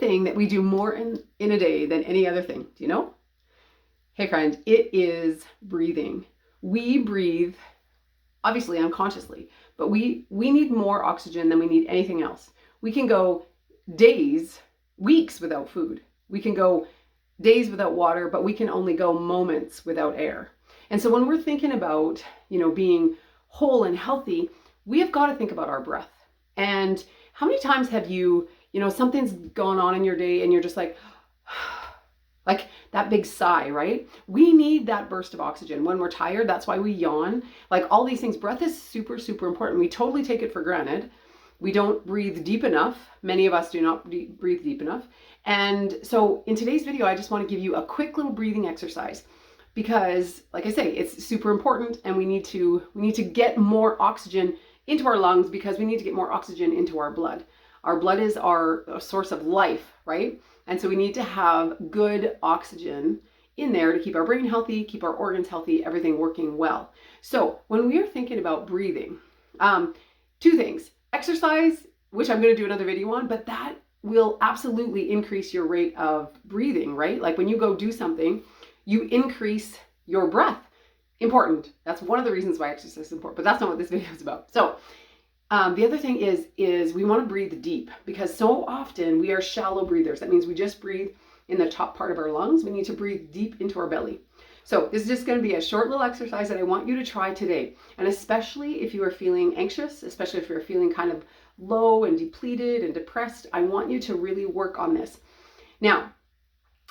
thing that we do more in a day than any other thing? Do you know? Hey friend, it is breathing. We breathe, obviously unconsciously, but we need more oxygen than we need anything else. We can go days, weeks without food. We can go days without water, but we can only go moments without air. And so when we're thinking about, being whole and healthy, we have got to think about our breath. And how many times have you, something's going on in your day and you're just like that big sigh, right? We need that burst of oxygen. When we're tired, that's why we yawn. Like all these things, breath is super, super important. We totally take it for granted. We don't breathe deep enough. Many of us do not breathe deep enough. And so in today's video, I just want to give you a quick little breathing exercise because, like I say, it's super important, and we need to get more oxygen into our lungs because we need to get more oxygen into our blood. Our blood is our source of life, right? And so we need to have good oxygen in there to keep our brain healthy, keep our organs healthy, everything working well. So when we are thinking about breathing, two things: exercise, which I'm going to do another video on, but that will absolutely increase your rate of breathing, right? Like when you go do something, you increase your breath. Important. That's one of the reasons why exercise is important, but that's not what this video is about. So the other thing is we want to breathe deep, because so often we are shallow breathers. That means we just breathe in the top part of our lungs. We need to breathe deep into our belly. So this is just going to be a short little exercise that I want you to try today. And especially if you are feeling anxious, especially if you're feeling kind of low and depleted and depressed, I want you to really work on this. Now,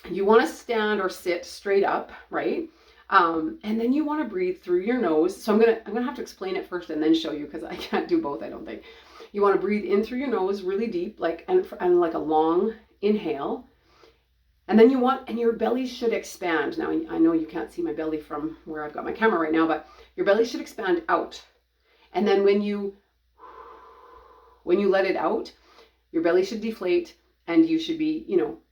you want to stand or sit straight up, right? And then you want to breathe through your nose. So I'm gonna have to explain it first and then show you, because I can't do both, I don't think. You want to breathe in through your nose really deep, and like a long inhale. And then your belly should expand. Now, I know you can't see my belly from where I've got my camera right now, but your belly should expand out. And then when you let it out, your belly should deflate, and you should be,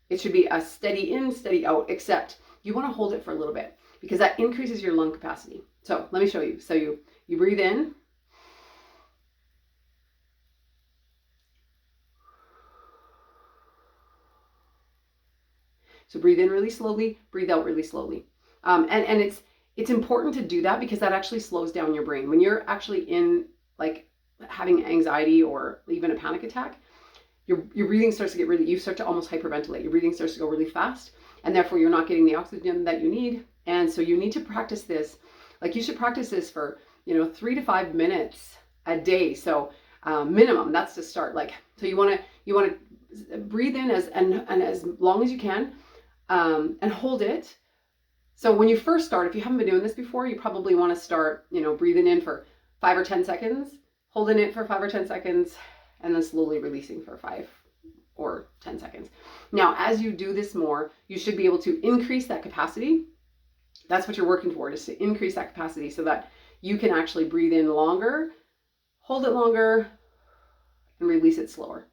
it should be a steady in, steady out, except you want to hold it for a little bit, because that increases your lung capacity. So let me show you. So you breathe in. So breathe in really slowly, breathe out really slowly. And it's important to do that because that actually slows down your brain. When you're actually in like having anxiety or even a panic attack, your breathing starts to get you start to almost hyperventilate. Your breathing starts to go really fast, and therefore you're not getting the oxygen that you need. And so you need to practice this. Like you should practice this for, 3 to 5 minutes a day. So minimum, that's to start. Like, so you want to breathe in as long as you can, and hold it. So when you first start, if you haven't been doing this before, you probably want to start, breathing in for 5 or 10 seconds, holding it for 5 or 10 seconds, and then slowly releasing for 5 or 10 seconds. Now, as you do this more, you should be able to increase that capacity. That's what you're working toward, is to increase that capacity so that you can actually breathe in longer, hold it longer, and release it slower.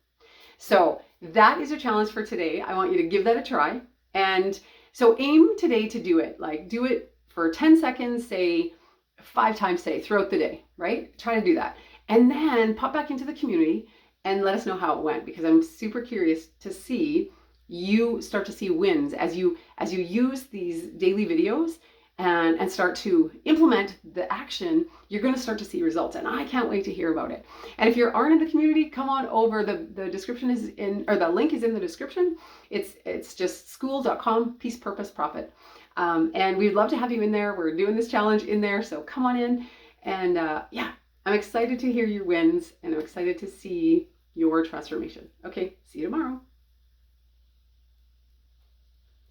So that is your challenge for today. I want you to give that a try. And so aim today to do it. Like do it for 10 seconds, say 5 times throughout the day, right? Try to do that. And then pop back into the community and let us know how it went, because I'm super curious to see you start to see wins as you use these daily videos and start to implement the action. You're going to start to see results, and I can't wait to hear about it. And if you aren't in the community, come on over. The description is in, or the link is in the description. It's just school.com, peace, purpose, profit. And we'd love to have you in there. We're doing this challenge in there, so come on in. And yeah, I'm excited to hear your wins, and I'm excited to see your transformation. Okay, see you tomorrow.